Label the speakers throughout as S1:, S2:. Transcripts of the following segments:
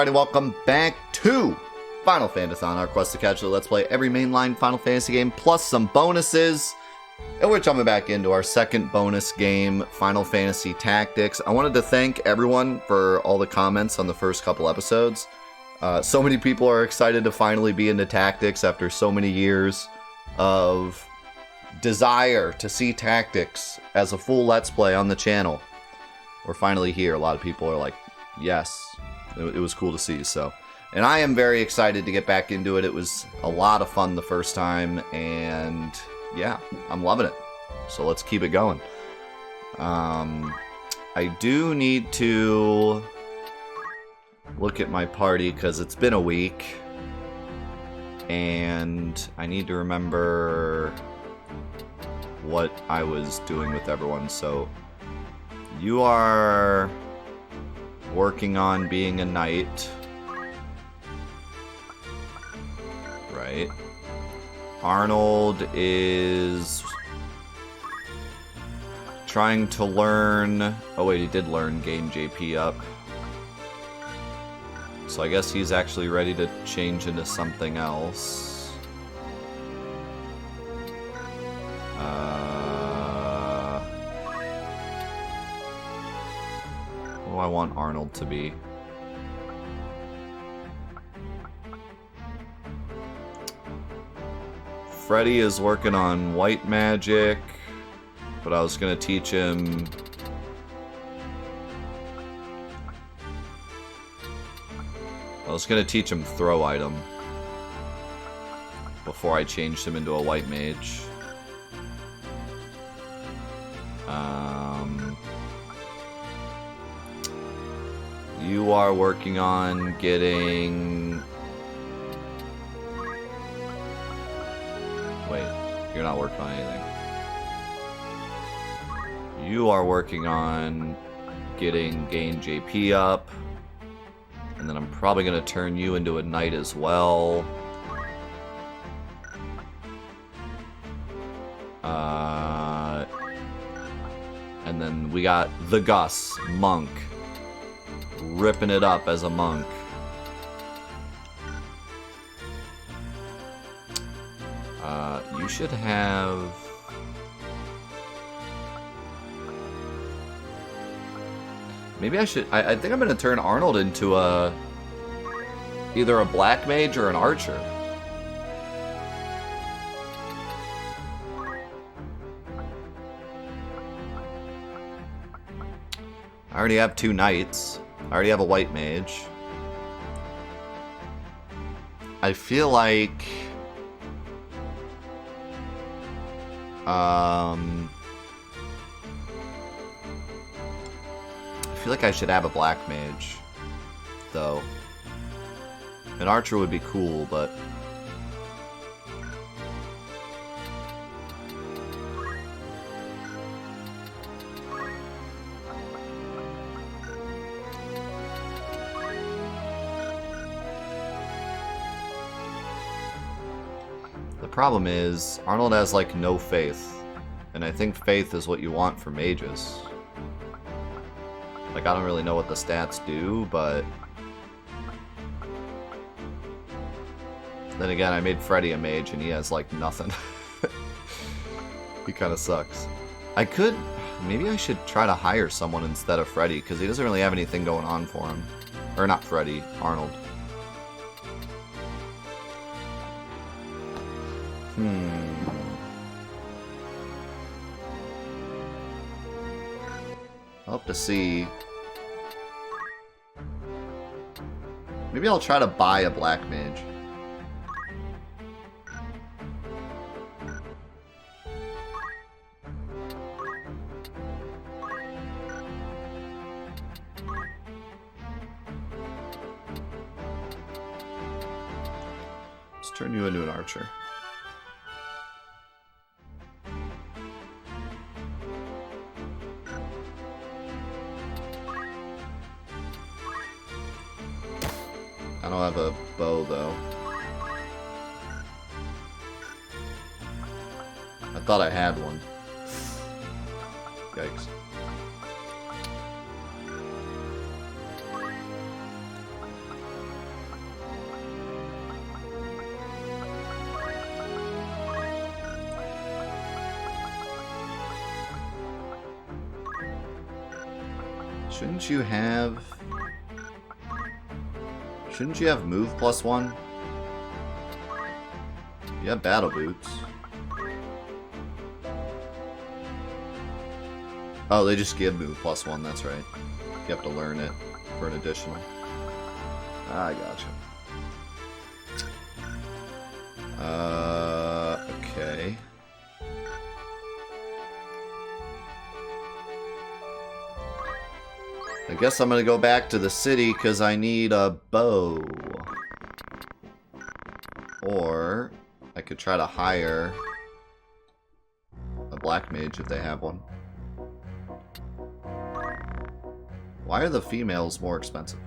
S1: Alright, and welcome back to Final Fantathon, our quest to catch the Let's Play every mainline Final Fantasy game, plus some bonuses. And we're jumping back into our second bonus game, Final Fantasy Tactics. I wanted to thank everyone for all the comments on the first couple episodes. So many people are excited to finally be into Tactics after so many years of desire to see Tactics as a full Let's Play on the channel. We're finally here. A lot of people are like, yes. It was cool to see, so. And I am very excited to get back into it. It was a lot of fun the first time, and yeah, I'm loving it. So let's keep it going. I do need to look at my party, because it's been a week. And I need to remember what I was doing with everyone. So you are working on being a knight, right? Arnold is trying to learn... Oh wait, he did learn gain JP up. So I guess he's actually ready to change into something else. What do I want Arnold to be? Freddy is working on white magic, but I was gonna teach him... throw item before I changed him into a white mage. You are working on getting... Wait, you're not working on anything. You are working on getting gain JP up. And then I'm probably going to turn you into a knight as well. And then we got the Gus, monk. Ripping it up as a monk. You should have... Maybe I should... I think I'm going to turn Arnold into a... either a black mage or an archer. I already have 2 knights. I already have a white mage. I feel like... I feel like I should have a black mage, though. An archer would be cool, but... The problem is, Arnold has, like, no faith. And I think faith is what you want for mages. Like, I don't really know what the stats do, but... Then again, I made Freddy a mage, and he has, like, nothing. He kind of sucks. I could... Maybe I should try to hire someone instead of Freddy, because he doesn't really have anything going on for him. Or not Freddy, Arnold. I'll have to see. Maybe I'll try to buy a black mage. Let's turn you into an archer. I don't have a bow, though. I thought I had one. Yikes. Shouldn't you have move +1? You have battle boots. Oh, they just give move +1, that's right. You have to learn it for an additional. I gotcha. Okay. I guess I'm gonna go back to the city because I need a bow. Or I could try to hire a black mage if they have one. Why are the females more expensive?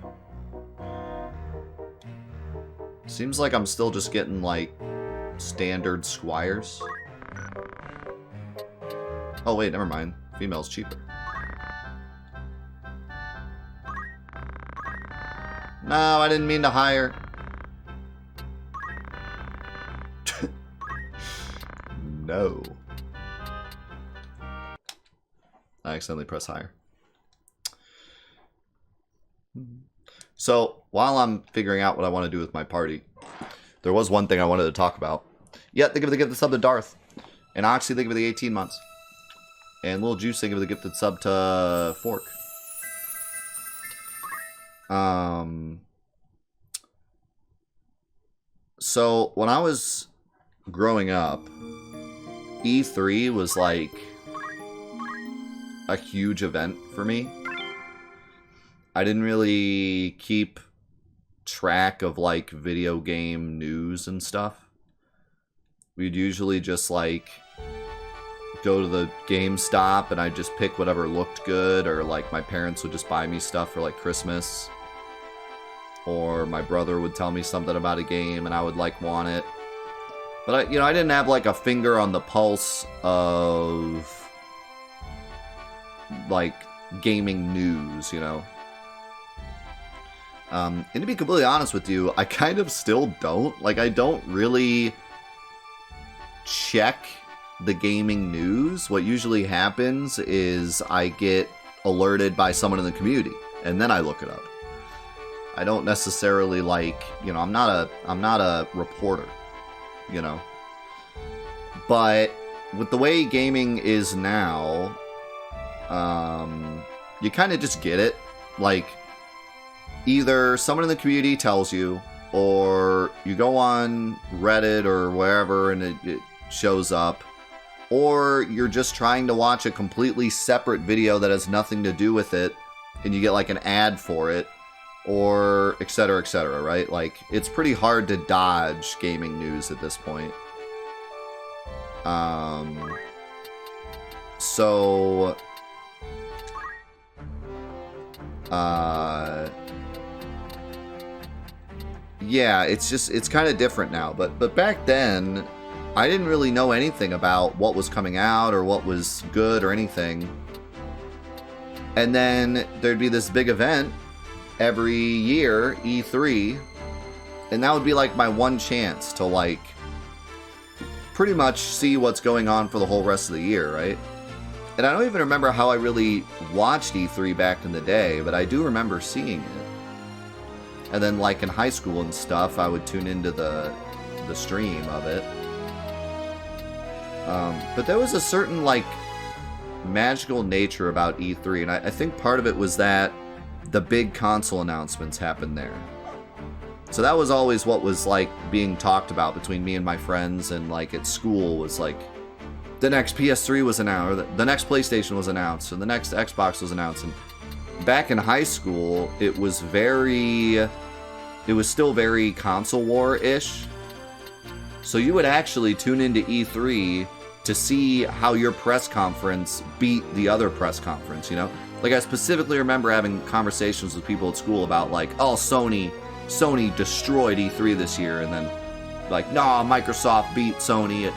S1: Seems like I'm still just getting, like, standard squires. Oh, wait, never mind. Female's cheaper. No, I didn't mean to hire. No. I accidentally pressed hire. So, while I'm figuring out what I want to do with my party, there was one thing I wanted to talk about. Yeah, they give the gifted sub to Darth. And Oxy, they give it the 18 months. And Little Juice, they give it the gifted sub to Fork. So, when I was growing up, E3 was like a huge event for me. I didn't really keep track of like video game news and stuff. We'd usually just like go to the GameStop and I'd just pick whatever looked good, or like my parents would just buy me stuff for like Christmas. Or my brother would tell me something about a game and I would like want it. But I didn't have like a finger on the pulse of like gaming news, you know. And to be completely honest with you, I kind of still don't. Like, I don't really check the gaming news. What usually happens is I get alerted by someone in the community, and then I look it up. I don't necessarily like, I'm not a reporter, But with the way gaming is now, you kind of just get it. Like, either someone in the community tells you, or you go on Reddit or wherever and it shows up, or you're just trying to watch a completely separate video that has nothing to do with it, and you get like an ad for it, or et cetera, right? Like, it's pretty hard to dodge gaming news at this point. Yeah, it's kind of different now, but back then, I didn't really know anything about what was coming out or what was good or anything. And then there'd be this big event every year, E3, and that would be like my one chance to like pretty much see what's going on for the whole rest of the year, right? And I don't even remember how I really watched E3 back in the day, but I do remember seeing it. And then, like, in high school and stuff, I would tune into the stream of it. But there was a certain, like, magical nature about E3, and I think part of it was that the big console announcements happened there. So that was always what was, like, being talked about between me and my friends, and, like, at school was, like, the next PS3 was announced, or the next PlayStation was announced, and the next Xbox was announced. And back in high school, it was still very console war-ish. So you would actually tune into E3 to see how your press conference beat the other press conference, Like, I specifically remember having conversations with people at school about, like, oh, Sony destroyed E3 this year, and then, like, nah, Microsoft beat Sony at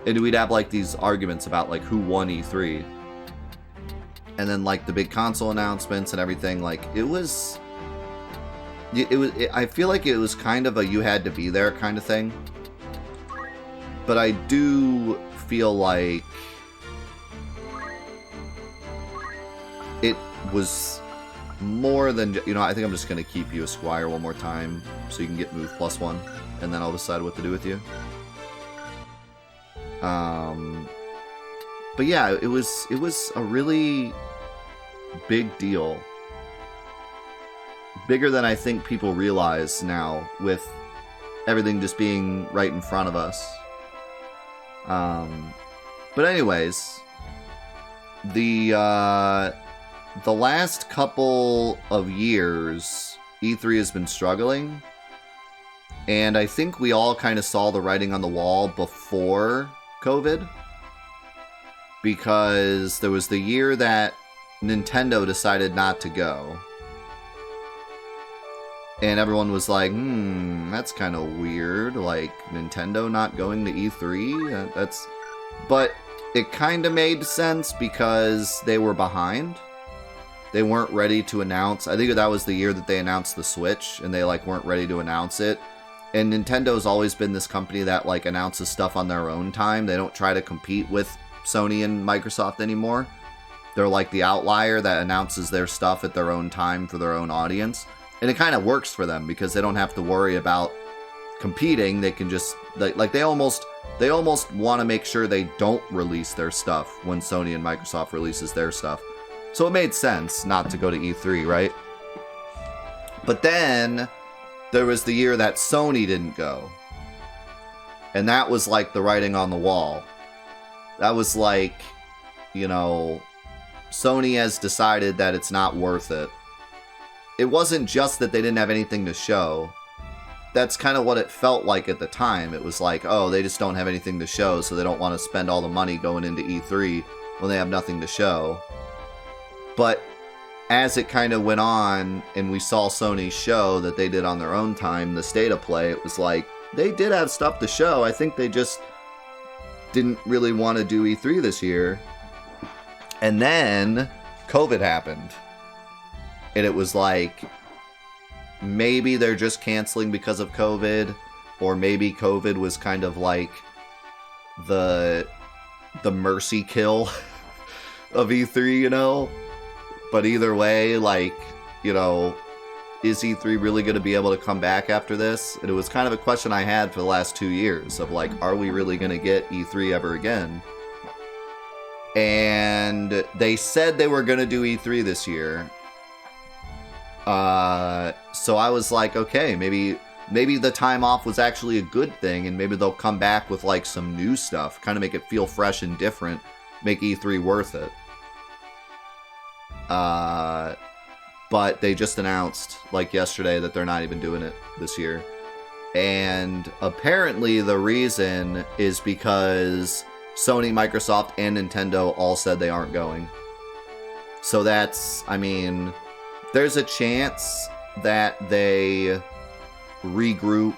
S1: and we'd have, like, these arguments about, like, who won E3. And then, like, the big console announcements and everything, like, I feel like it was kind of a you had to be there kind of thing. But I do feel like was more than, you know, I think I'm just going to keep you a squire one more time so you can get move +1, and then I'll decide what to do with you. But yeah, it was a really big deal. Bigger than I think people realize now, with everything just being right in front of us. But anyways, the last couple of years, E3 has been struggling, and I think we all kind of saw the writing on the wall before COVID, because there was the year that Nintendo decided not to go. And everyone was like, that's kind of weird, like, Nintendo not going to E3? But it kind of made sense because they were behind. They weren't ready to announce. I think that was the year that they announced the Switch, and they, like, weren't ready to announce it. And Nintendo's always been this company that, like, announces stuff on their own time. They don't try to compete with Sony and Microsoft anymore. They're like the outlier that announces their stuff at their own time for their own audience. And it kind of works for them because they don't have to worry about competing. They can just, like, they almost want to make sure they don't release their stuff when Sony and Microsoft releases their stuff. So it made sense not to go to E3, right? But then there was the year that Sony didn't go. And that was like the writing on the wall. That was like, you know, Sony has decided that it's not worth it. It wasn't just that they didn't have anything to show. That's kind of what it felt like at the time. It was like, oh, they just don't have anything to show, so they don't want to spend all the money going into E3 when they have nothing to show. But as it kind of went on, and we saw Sony's show that they did on their own time, the State of Play, it was like, they did have stuff to show. I think they just didn't really want to do E3 this year. And then COVID happened. And it was like, maybe they're just canceling because of COVID, or maybe COVID was kind of like the mercy kill of E3, you know? But either way, like, you know, is E3 really going to be able to come back after this? And it was kind of a question I had for the last 2 years of like, are we really going to get E3 ever again? And they said they were going to do E3 this year. So I was like, okay, maybe the time off was actually a good thing, and maybe they'll come back with like some new stuff, kind of make it feel fresh and different, make E3 worth it. But they just announced, like yesterday, that they're not even doing it this year. And apparently the reason is because Sony, Microsoft, and Nintendo all said they aren't going. So that's, I mean, there's a chance that they regroup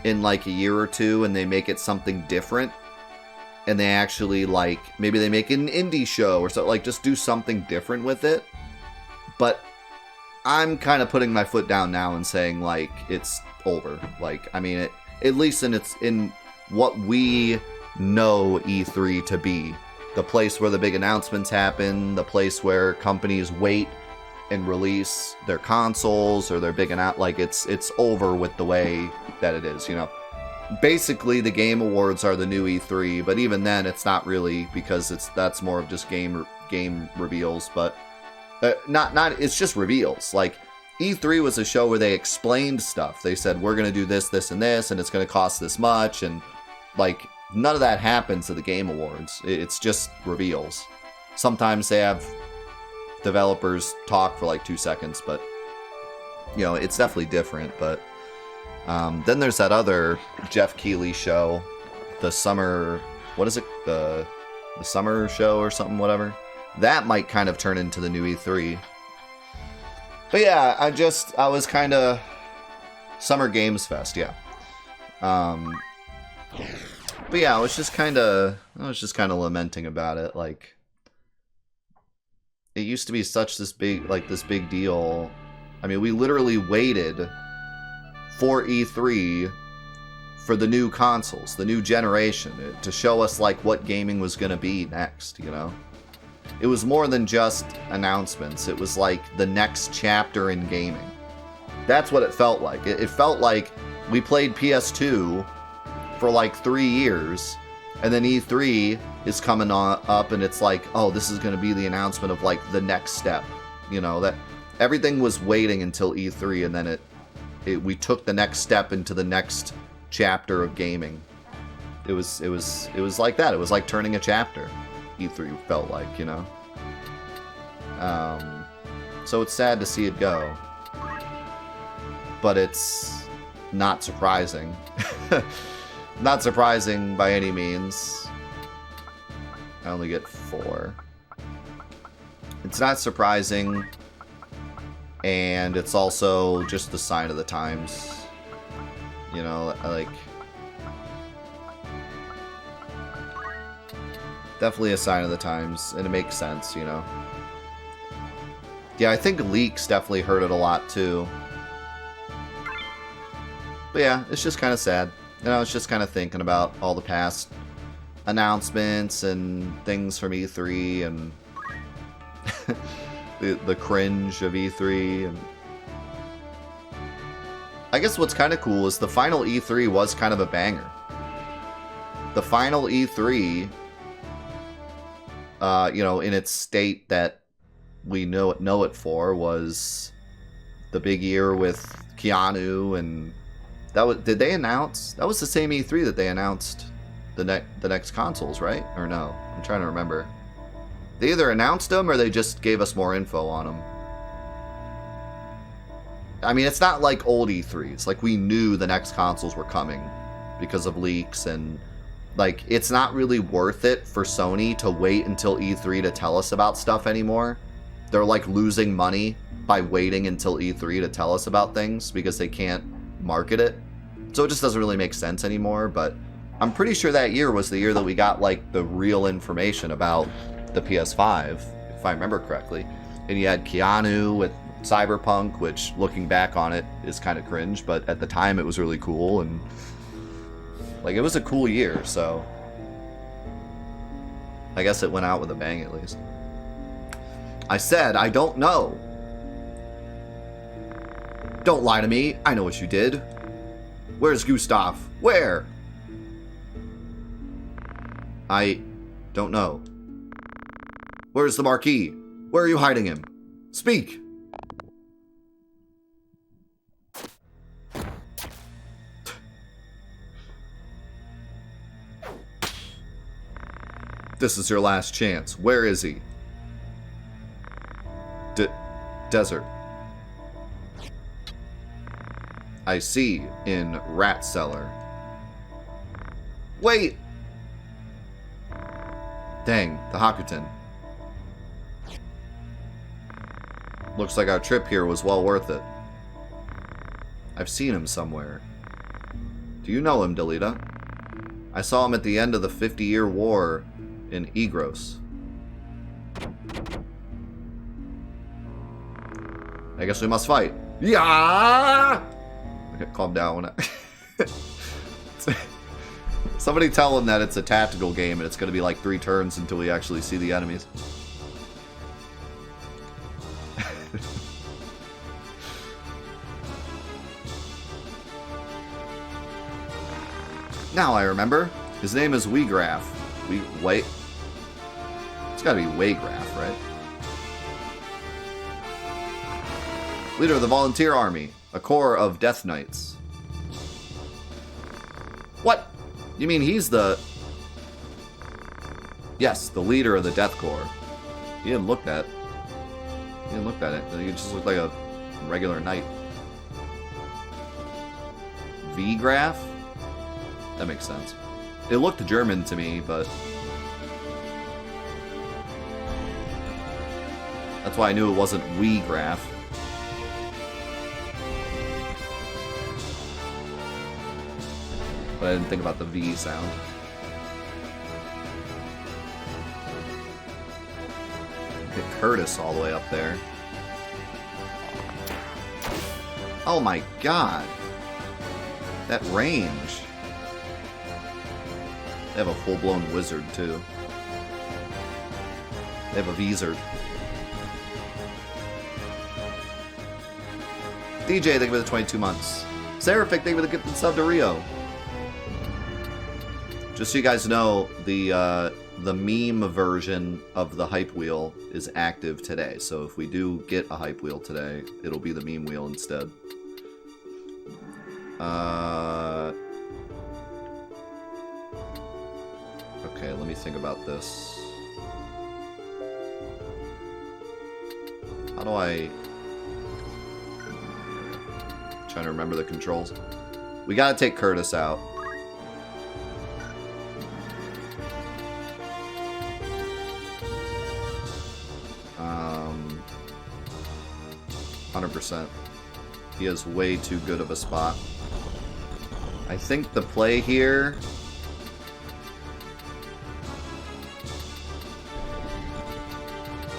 S1: in like a year or two and they make it something different. And they actually, like, maybe they make it an indie show or so, like, just do something different with it. But I'm kind of putting my foot down now and saying, like, it's over. Like, I mean, at least in what we know E3 to be. The place where the big announcements happen, the place where companies wait and release their consoles or their big like, it's over with the way that it is, you know. Basically, the Game Awards are the new E3, but even then, it's not really, because that's more of just game reveals. But not it's just reveals. Like, E3 was a show where they explained stuff. They said, we're gonna do this, this, and this, and it's gonna cost this much, and like, none of that happens at the Game Awards. It's just reveals. Sometimes they have developers talk for like 2 seconds, but you know, it's definitely different. But then there's that other Jeff Keighley show, the summer, what is it? The summer show or something, whatever. That might kind of turn into the new E3. But yeah, I was kind of Summer Games Fest, yeah. But yeah, I was just kind of lamenting about it. Like, it used to be such this big deal. I mean, we literally waited for E3 for the new consoles, the new generation, to show us like what gaming was going to be next, you know? It was more than just announcements. It was like the next chapter in gaming. That's what it felt like. It felt like we played PS2 for like 3 years, and then E3 is coming up, and it's like, oh, this is going to be the announcement of like the next step. You know, that everything was waiting until E3, and then we took the next step into the next chapter of gaming. It was like that. It was like turning a chapter. E3 felt like, you know. So it's sad to see it go, but it's not surprising. Not surprising by any means. I only get 4. It's not surprising, and it's also just the sign of the times. You know, like, definitely a sign of the times, and it makes sense, you know. Yeah, I think leaks definitely hurt it a lot, too. But yeah, it's just kind of sad. And I was just kind of thinking about all the past announcements and things from E3 and the cringe of E3. And I guess what's kind of cool is the final E3 was kind of a banger. The final E3, you know, in its state that we know it for, was the big year with Keanu, and that was, did they announce? That was the same E3 that they announced the next consoles, right? Or no? I'm trying to remember. They either announced them or they just gave us more info on them. I mean, it's not like old E3s. Like, we knew the next consoles were coming because of leaks, and like, it's not really worth it for Sony to wait until E3 to tell us about stuff anymore. They're like losing money by waiting until E3 to tell us about things because they can't market it. So it just doesn't really make sense anymore. But I'm pretty sure that year was the year that we got like the real information about the PS5, if I remember correctly. And you had Keanu with Cyberpunk, which looking back on it is kind of cringe, but at the time it was really cool, and like, it was a cool year, so I guess it went out with a bang at least. I said I don't know. Don't lie to me. I know what you did. Where's Gustav? Where? I don't know. Where's the Marquis? Where are you hiding him? Speak! This is your last chance. Where is he? Desert. I see, in Rat Cellar. Wait! Dang, the Hakuten. Looks like our trip here was well worth it. I've seen him somewhere. Do you know him, Delita? I saw him at the end of the 50-year war in Egros. I guess we must fight. Yeah! Okay, calm down. Somebody tell him that it's a tactical game and it's going to be like 3 turns until we actually see the enemies. Now I remember. His name is Weegraf. Wait. It's gotta be Waygraf, right? Leader of the Volunteer Army. A corps of Death Knights. What? You mean he's the... Yes, the leader of the Death Corps. He didn't look that. He didn't look that. He just looked like a regular knight. V-Graph? That makes sense. It looked German to me, but... That's why I knew it wasn't Wee-Graph. But I didn't think about the V sound. Get Curtis all the way up there. Oh my god! That range! They have a full-blown wizard, too. They have a Vizard. DJ, thank you for the 22 months. Seraphic, thank you for the gifted sub to Rio. Just so you guys know, the meme version of the hype wheel is active today. So if we do get a hype wheel today, it'll be the meme wheel instead. Okay, let me think about this. How do I... trying to remember the controls. We gotta take Curtis out. Um, 100%. He has way too good of a spot. I think the play here...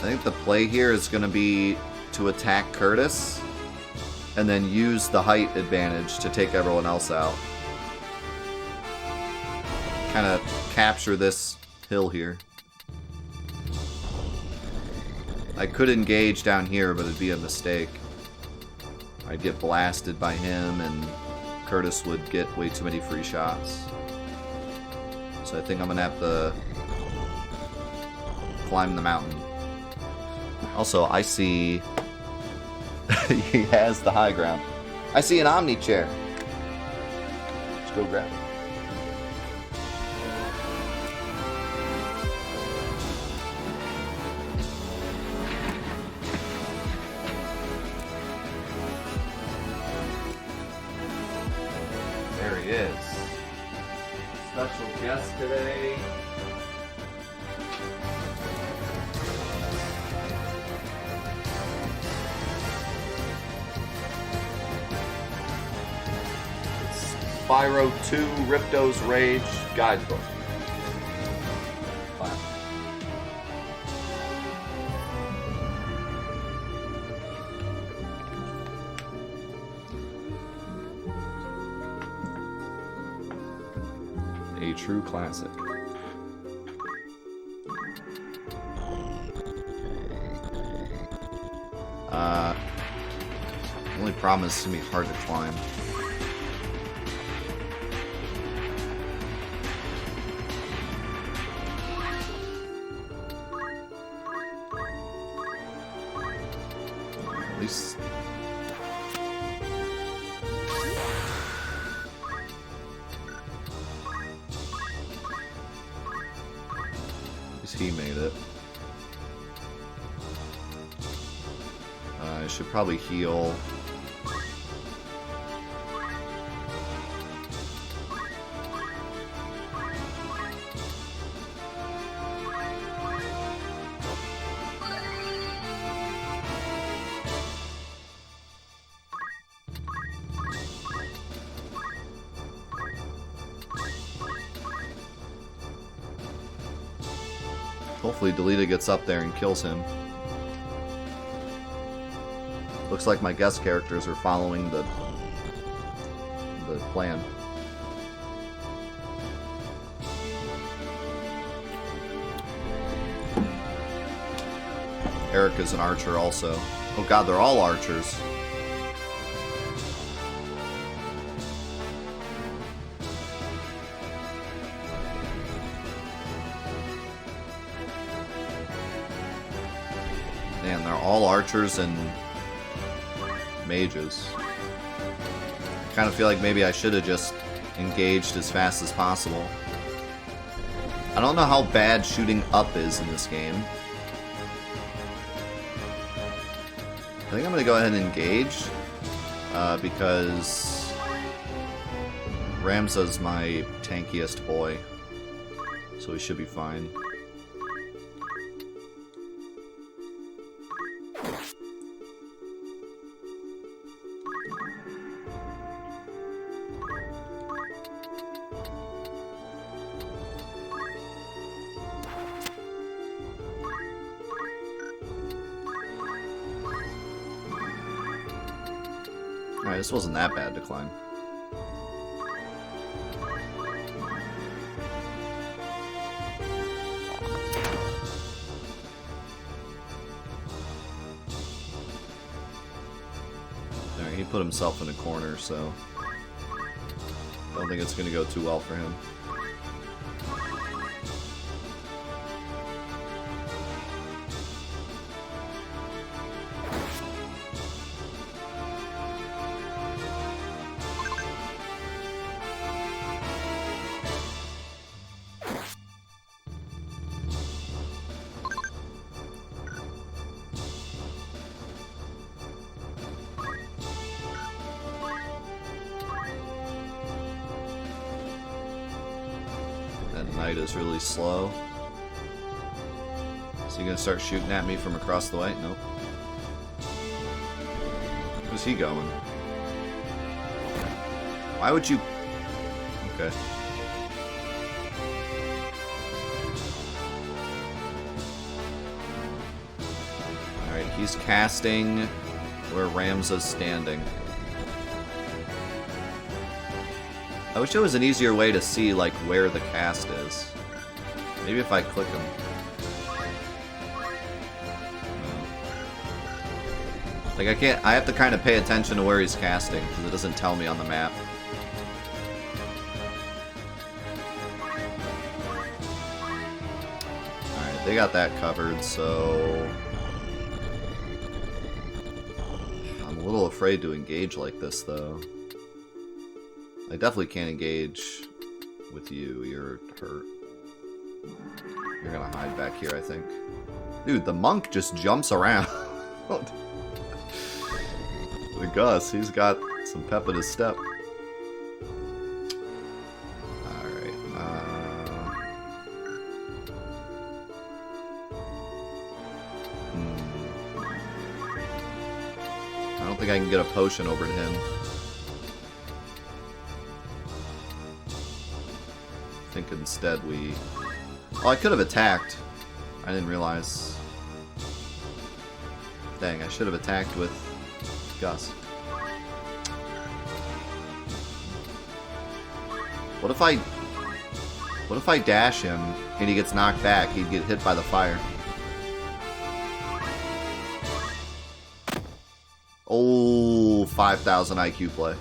S1: I think the play here is going to be to attack Curtis and then use the height advantage to take everyone else out. Kind of capture this hill here. I could engage down here, but it'd be a mistake. I'd get blasted by him and Curtis would get way too many free shots. So I think I'm going to have to climb the mountain. Also, I see he has the high ground. I see an Omni chair. Let's go grab it. There he is. Special guest today. Spyro 2 Ripto's Rage Guidebook. Wow. A true classic. The only problem is it's gonna be hard to climb. At least he made it. I should probably heal. Hopefully Delita gets up there and kills him. Looks like my guest characters are following the plan. Eric is an archer also. Oh god, they're all archers. Man, they're all archers and mages. I kind of feel like maybe I should have just engaged as fast as possible. I don't know how bad shooting up is in this game. I think I'm going to go ahead and engage because Ramza's my tankiest boy, so he should be fine. Alright, this wasn't that bad to climb. He put himself in a corner, so I don't think it's going to go too well for him. Knight is really slow. Is he gonna start shooting at me from across the way? Nope. Where's he going? Why would you... Okay. Alright, he's casting where Ramza's standing. I wish there was an easier way to see, like, where the cast is. Maybe if I click him. Like, I can't... I have to kind of pay attention to where he's casting, because it doesn't tell me on the map. Alright, they got that covered, so... I'm a little afraid to engage like this, though. I definitely can't engage with you. You're hurt. You're gonna hide back here, I think. Dude, the monk just jumps around. The Gus, he's got some pep in his step. Alright. I don't think I can get a potion over to him. I think instead we... Oh, I could have attacked. I didn't realize. Dang, I should have attacked with Gus. What if I dash him and he gets knocked back? He'd get hit by the fire. Oh, 5,000 IQ play.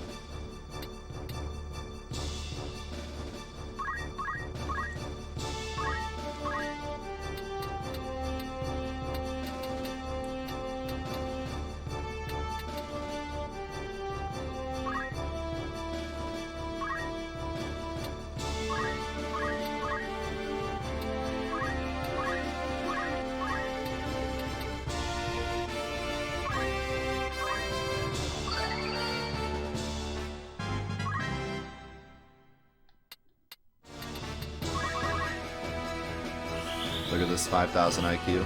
S1: Look at this 5,000 IQ.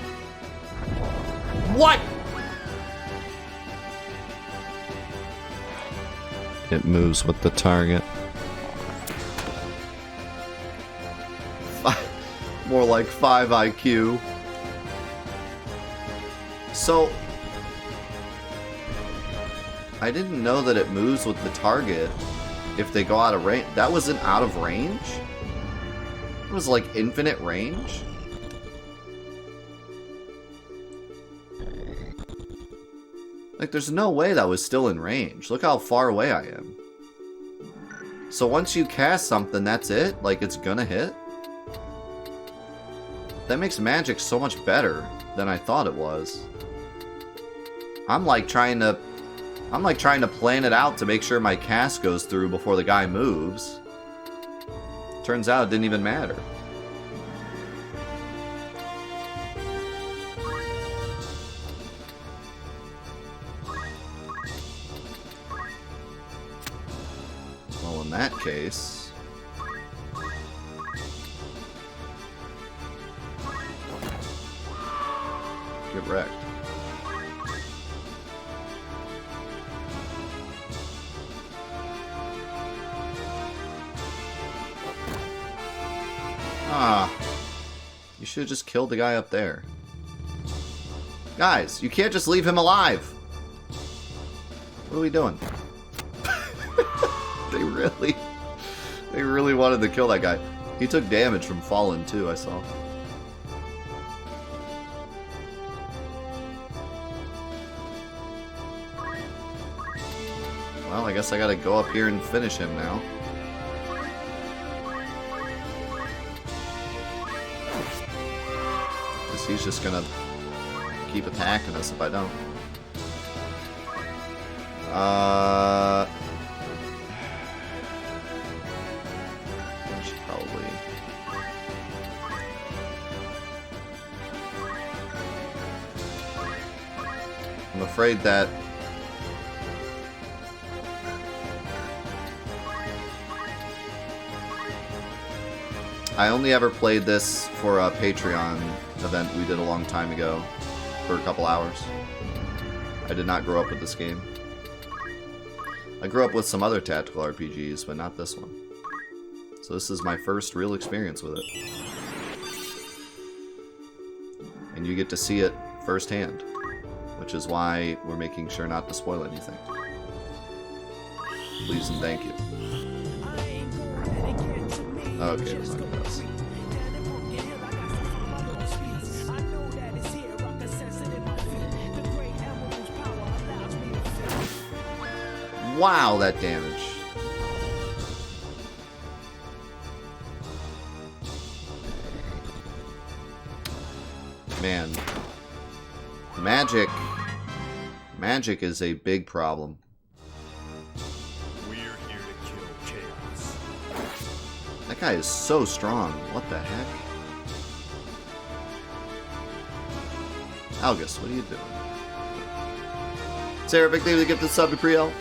S1: What? It moves with the target. More like 5 IQ. So, I didn't know that it moves with the target if they go out of range. That wasn't out of range? It was like infinite range? Like, there's no way that was still in range. Look how far away I am. So once you cast something, that's it? Like, it's gonna hit? That makes magic so much better than I thought it was. I'm like trying to plan it out to make sure my cast goes through before the guy moves. Turns out it didn't even matter. Well, in that case... Get wrecked. Ah. You should have just killed the guy up there. Guys, you can't just leave him alive! What are we doing? They really wanted to kill that guy. He took damage from falling too, I saw. Well, I guess I gotta go up here and finish him now. Because he's just gonna keep attacking us if I don't. I should probably... I'm afraid that I only ever played this for a Patreon event we did a long time ago for a couple hours. I did not grow up with this game. I grew up with some other tactical RPGs, but not this one. So this is my first real experience with it. And you get to see it firsthand, which is why we're making sure not to spoil anything. Please and thank you. Okay, it's not gonna pass. Wow, that damage. Man. Magic is a big problem. That guy is so strong. What the heck? Algus, what are you doing? Sarah, big thing to get the sub to Priel.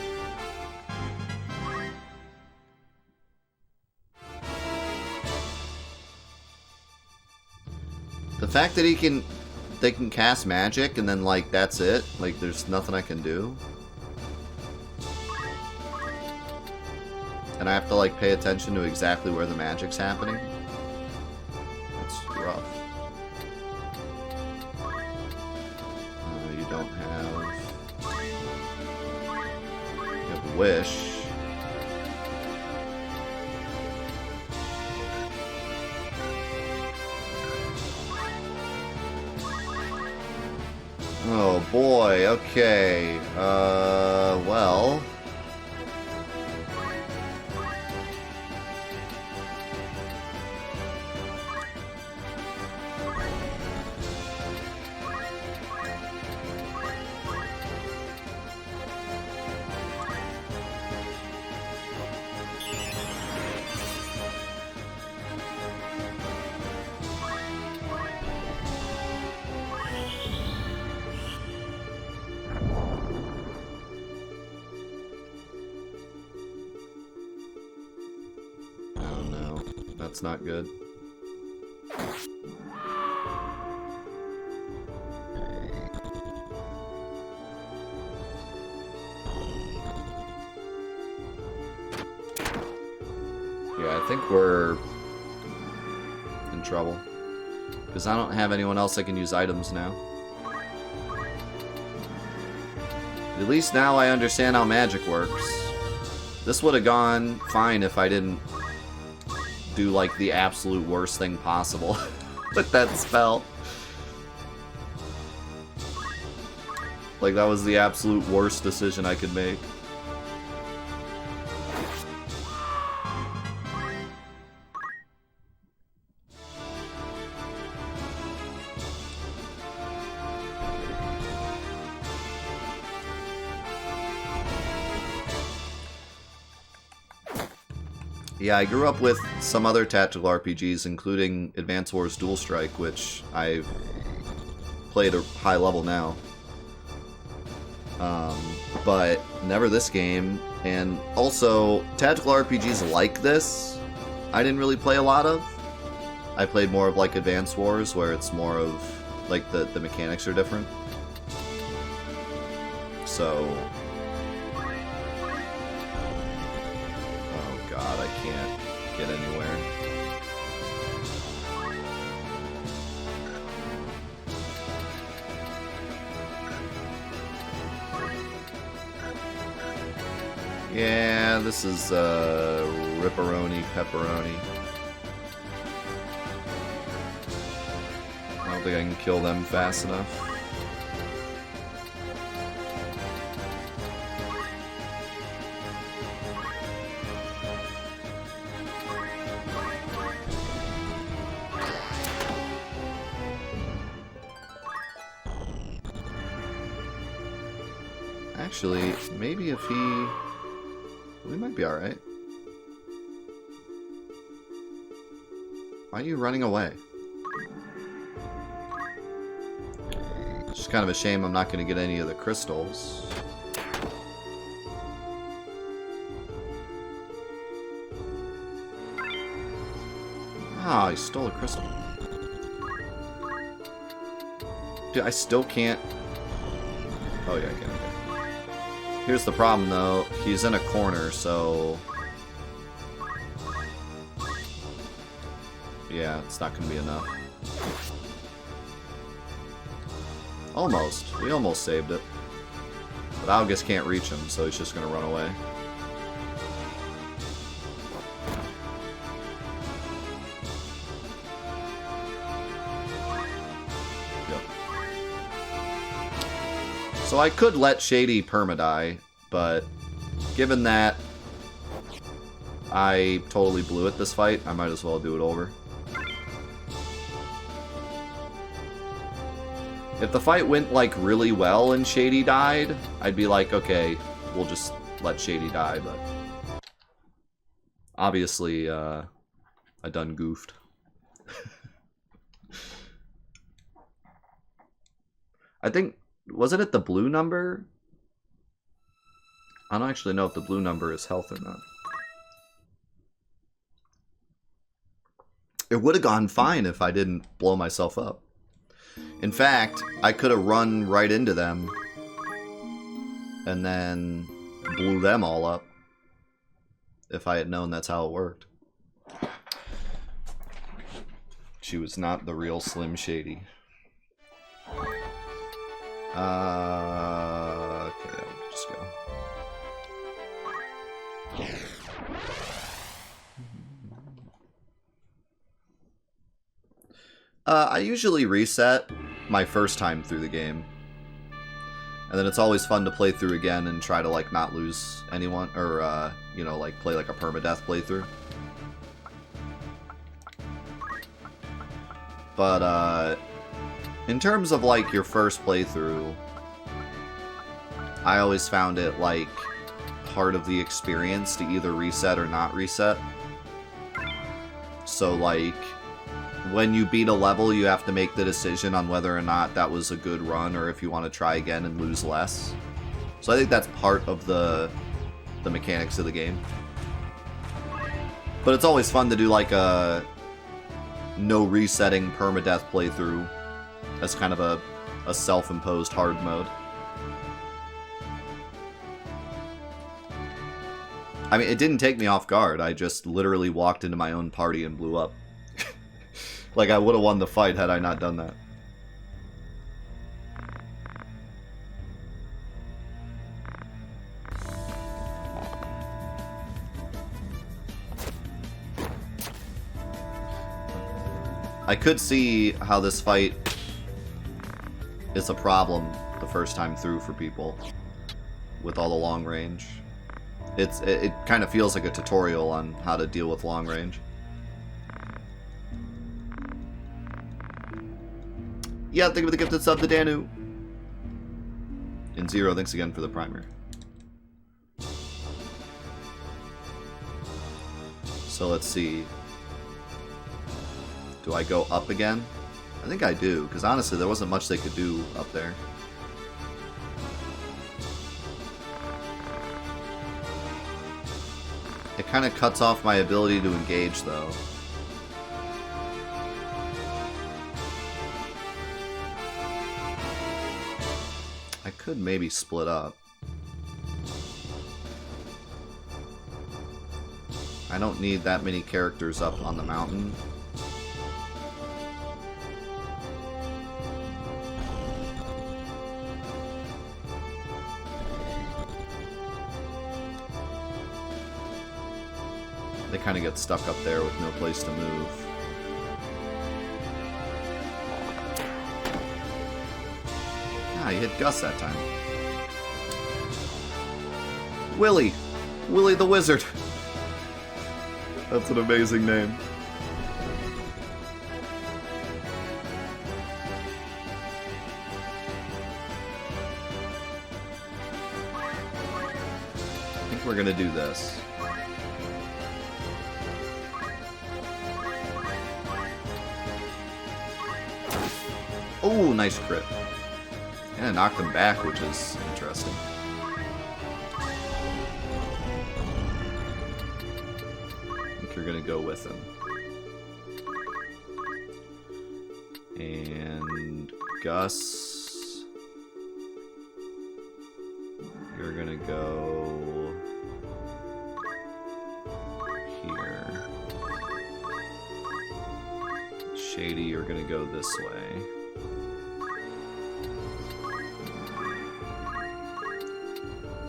S1: The fact that they can cast magic and then like that's it, like there's nothing I can do. And I have to like pay attention to exactly where the magic's happening. That's rough. You don't have... You have Wish. Oh boy, okay. Well... That's not good. Yeah, I think we're in trouble. Because I don't have anyone else that can use items now. At least now I understand how magic works. This would have gone fine if I didn't do like the absolute worst thing possible with that spell. Like that was the absolute worst decision I could make. Yeah, I grew up with some other tactical RPGs, including Advance Wars Dual Strike, which I've played at a high level now. But never this game. And also, tactical RPGs like this, I didn't really play a lot of. I played more of like Advance Wars, where it's more of, like, the mechanics are different. So... God, I can't get anywhere. Yeah, this is ripperoni pepperoni. I don't think I can kill them fast enough. Actually, maybe if he... We might be alright. Why are you running away? It's just kind of a shame I'm not going to get any of the crystals. Ah, he stole a crystal. Dude, I still can't... Oh yeah, I can. Okay. Here's the problem though. He's in a corner, so... Yeah, it's not going to be enough. Almost. We almost saved it. But August can't reach him, so he's just going to run away. Yep. So I could let Shady permadie, but given that I totally blew it this fight, I might as well do it over. If the fight went, like, really well and Shady died, I'd be like, okay, we'll just let Shady die, but... Obviously, I done goofed. I think... Wasn't it the blue number? I don't actually know if the blue number is health or not. It would have gone fine if I didn't blow myself up. In fact, I could have run right into them and then blew them all up if I had known that's how it worked. She was not the real Slim Shady. Okay, I'll just go. I usually reset my first time through the game. And then it's always fun to play through again and try to, like, not lose anyone. Or, you know, like, play, like, a permadeath playthrough. But, in terms of, like, your first playthrough, I always found it, like, part of the experience to either reset or not reset. So, like... When you beat a level, you have to make the decision on whether or not that was a good run or if you want to try again and lose less. So I think that's part of the mechanics of the game. But it's always fun to do like a no resetting permadeath playthrough as kind of a self-imposed hard mode. I mean, it didn't take me off guard. I just literally walked into my own party and blew up. Like, I would have won the fight had I not done that. I could see how this fight is a problem the first time through for people with all the long range. It kind of feels like a tutorial on how to deal with long range. Yeah, think of the gifted sub to Danu. In Zero, thanks again for the primer. So let's see. Do I go up again? I think I do, because honestly, there wasn't much they could do up there. It kind of cuts off my ability to engage, though. I could maybe split up. I don't need that many characters up on the mountain. They kind of get stuck up there with no place to move. Ah, you hit Gus that time. Willy! Willy the Wizard! That's an amazing name. we're gonna do this. Oh, nice crit. And it knocked him back, which is interesting. I think you're gonna go with him. And Gus, you're gonna go here. Shady, you're gonna go this way.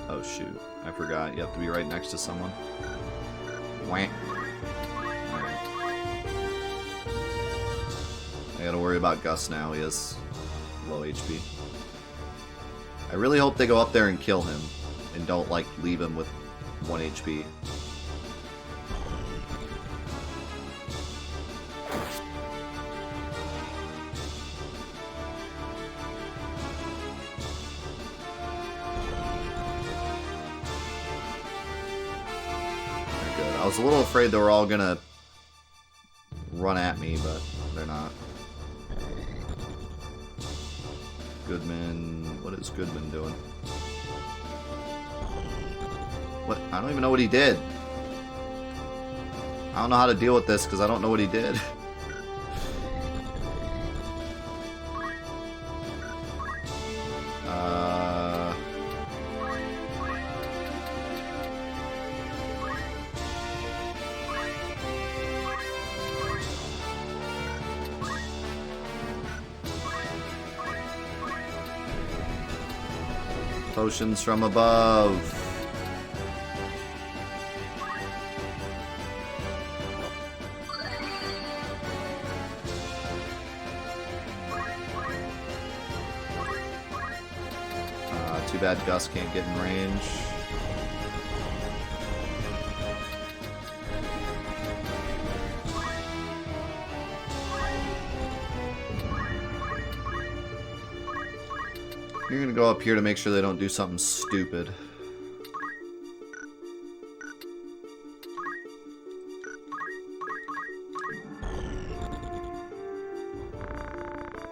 S1: Oh shoot, I forgot. You have to be right next to someone. Wah. Alright. I gotta worry about Gus now. He has low HP. I really hope they go up there and kill him and don't, like, leave him with 1 HP. I was a little afraid they were all gonna run at me, but they're not. Goodman... What is Goodman doing? What? I don't even know what he did. I don't know how to deal with this because I don't know what he did. Potions from above. Too bad Gus can't get in range. You're gonna go up here to make sure they don't do something stupid.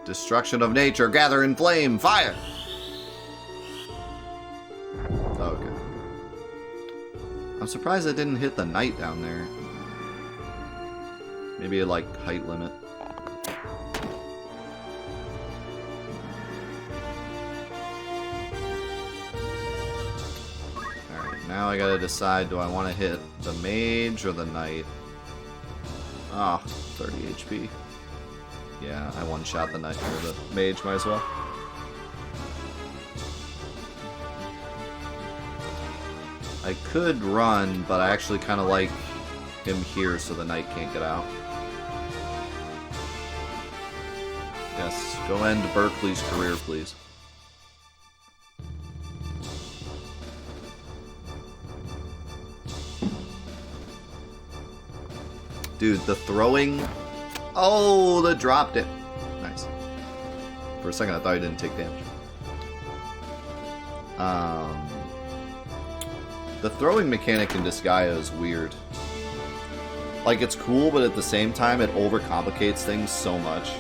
S1: Destruction of nature, gather in flame, fire! Okay. I'm surprised I didn't hit the knight down there. Maybe like height limit. Now I gotta decide, do I want to hit the mage or the knight? Ah, 30 HP. Yeah, I one-shot the knight or the mage, might as well. I could run, but I actually kind of like him here so the knight can't get out. Yes, go end Berkeley's career, please. Dude, the throwing... Oh, the dropped it. Nice. For a second, I thought he didn't take damage. The throwing mechanic in Disgaea is weird. Like, it's cool, but at the same time, it overcomplicates things so much.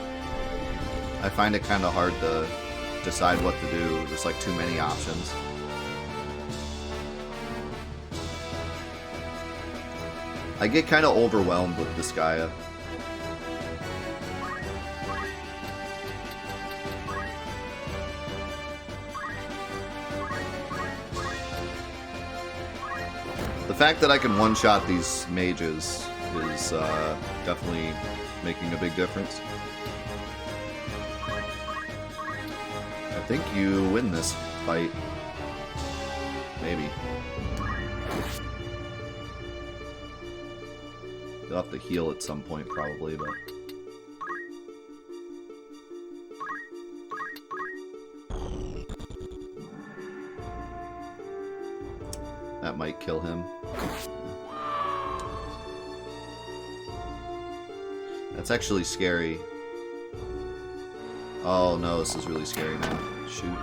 S1: I find it kind of hard to decide what to do. There's, like, too many options. I get kind of overwhelmed with Disgaea. The fact that I can one-shot these mages is definitely making a big difference. I think you win this fight. Maybe. You'll have to heal at some point, probably, but... That might kill him. That's actually scary. Oh no, this is really scary now. Shoot.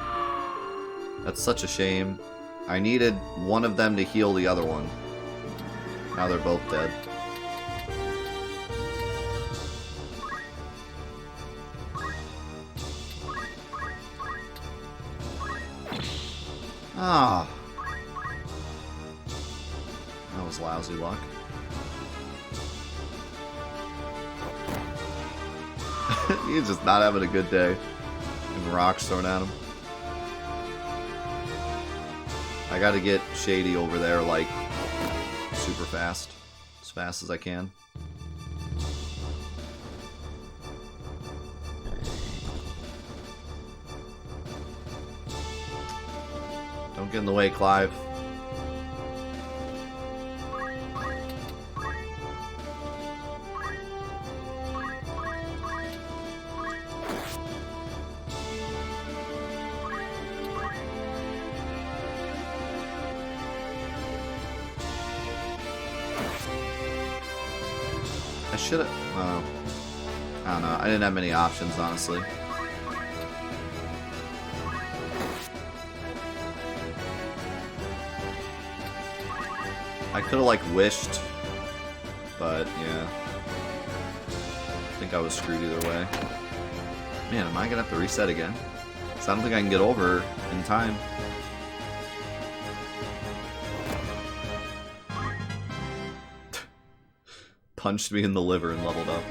S1: That's such a shame. I needed one of them to heal the other one. Now they're both dead. Ah. That was lousy luck. He's just not having a good day. And rocks thrown at him. I gotta get Shady over there, like, super fast. As fast as I can. Don't get in the way, Clive. I should have... I don't know. I didn't have many options, honestly. I could have, like, wished. But, yeah. I think I was screwed either way. Man, am I going to have to reset again? Because I don't think I can get over in time. Punched me in the liver and leveled up.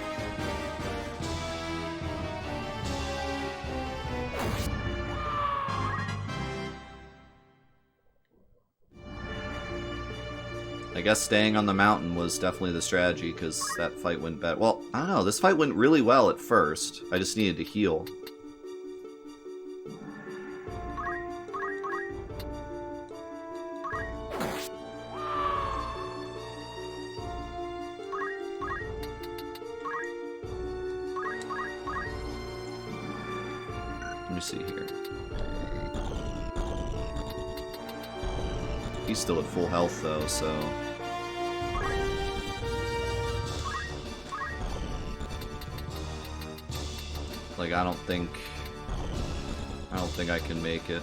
S1: I guess staying on the mountain was definitely the strategy, because that fight went bad. Well, I don't know, this fight went really well at first. I just needed to heal. Let me see here. He's still at full health though, so... Like, I don't think I can make it.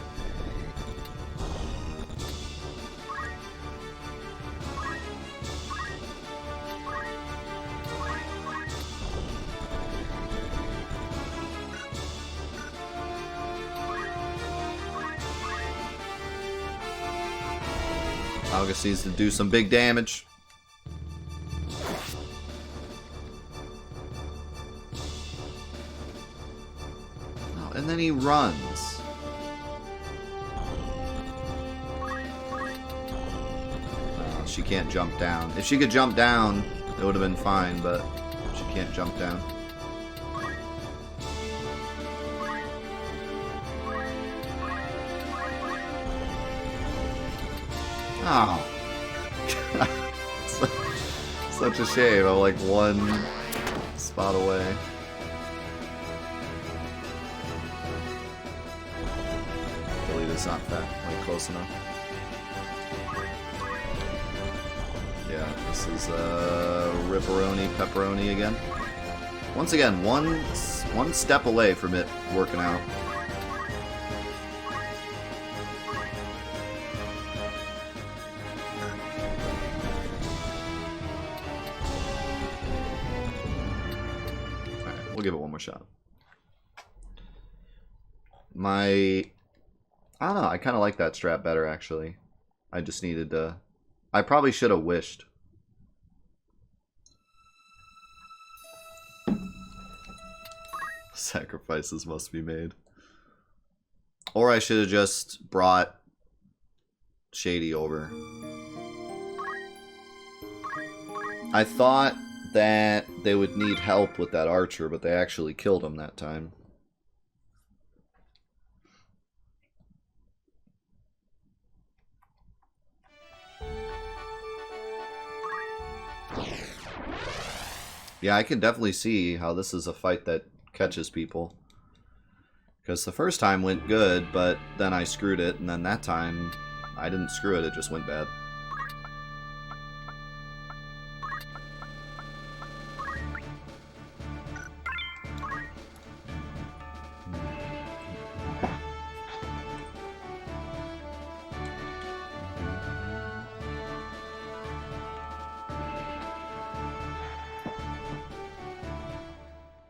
S1: August needs to do some big damage. Oh, and then he runs. Oh, she can't jump down. If she could jump down, it would have been fine, but she can't jump down. Oh. Such a shame. I'm like one spot away. Believe it's not that like close enough. Yeah, this is Ripperoni Pepperoni again. Once again, one step away from it working out. Give it one more shot. I don't know, I kind of like that strat better, actually. I just needed to... I probably should have wished. Sacrifices must be made. Or I should have just brought Shady over. I thought that they would need help with that archer, but they actually killed him that time. Yeah, I can definitely see how this is a fight that catches people. Because the first time went good, but then I screwed it, and then that time I didn't screw it, it just went bad.